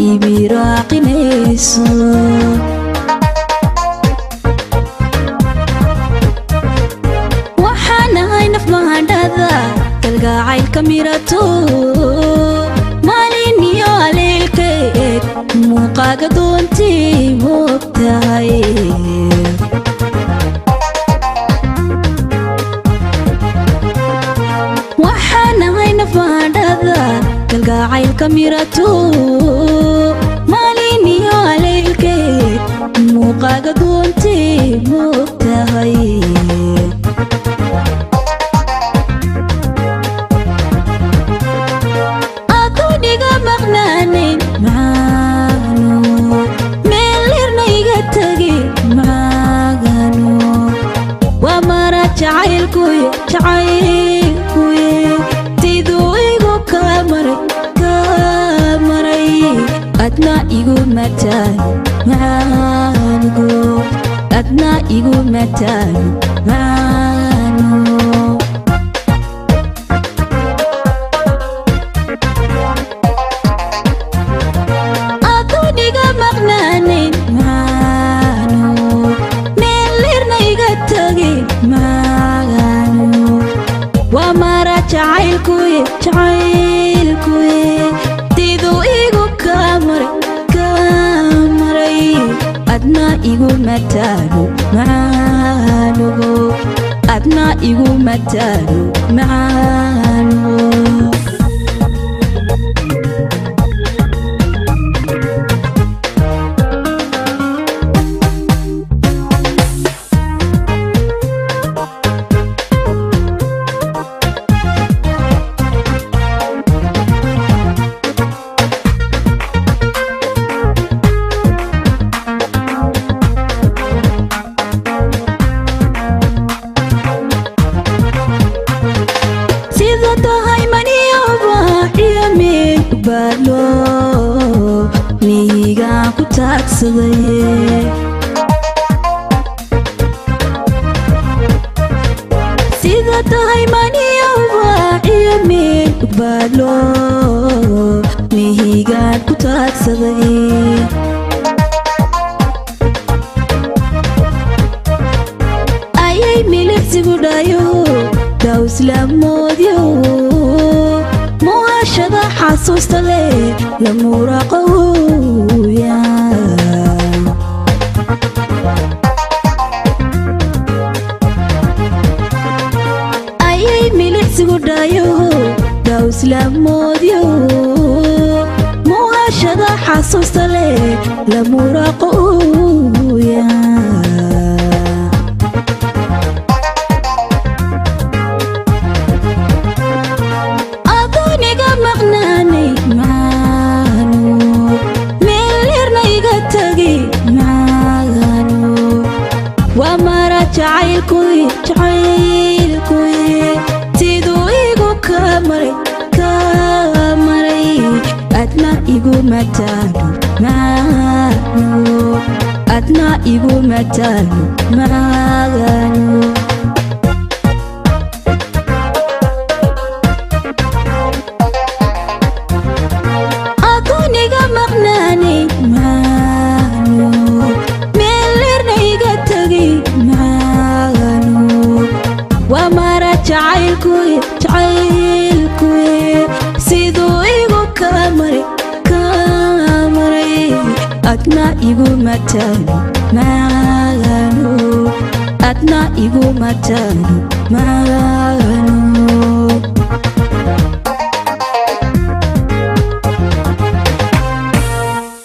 ibiraaqinayso waxaanahay naf mahadhada kalgacaylka mirato maalin iyo aleelkeed muuqaaga doontii moogtahay waxaanahay naf mahadhada kalgacaylka mirato maalin iyo aleelkeed muuqaaga doontii moogtahay aduniga maqnaanin macaano meelirna iga tagi macaano waa mara jacaylkuye jacaylkuye siduu igu kamaray adna igu mataano macaanigo adna igu mataano macaano aduniga maqnaanin macaano meelirna iga tagi macaano waa mara jacaylkuye jacaylkuye siduu igu kamaray adna igu mataano macaanigo adna igu mataano macaano mihigaan ku taagsaday sida tahay maniyowba iyo meel baadlo mihigaan ku taagsaday ayay milicsigu dhayo dawslamoodyo muhashada xasuusta leh la muraqowya ayay milicsigu dhayo dawslamoodyo muhashada xasuusta leh la muraqowya jacaylkuye jacaylkuye siduu igu kamaray adna igu mataano macaano adna igu mataano macaano aduniga maqnaanay macaano meelirna iga tagi waa mara jacaylkuye jacaylkuye siduu igu kamaray adna igu mataano macaano adna igu mataano macaano